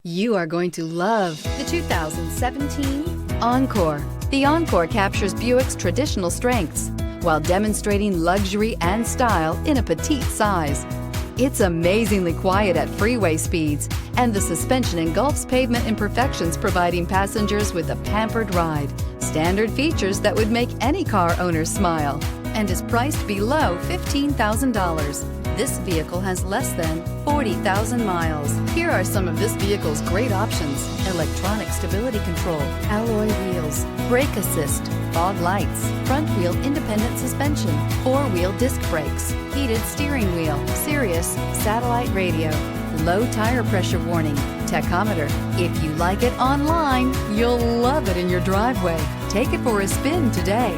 You are going to love the 2017 Encore. The Encore captures Buick's traditional strengths while demonstrating luxury and style in a petite size. It's amazingly quiet at freeway speeds, and the suspension engulfs pavement imperfections, providing passengers with a pampered ride. Standard features that would make any car owner smile, and is priced below $15,000. This vehicle has less than 40,000 miles. Here are some of this vehicle's great options: electronic stability control, alloy wheels, brake assist, fog lights, front wheel independent suspension, four-wheel disc brakes, heated steering wheel, Sirius satellite radio, low tire pressure warning, tachometer. If you like it online, you'll love it in your driveway. Take it for a spin today.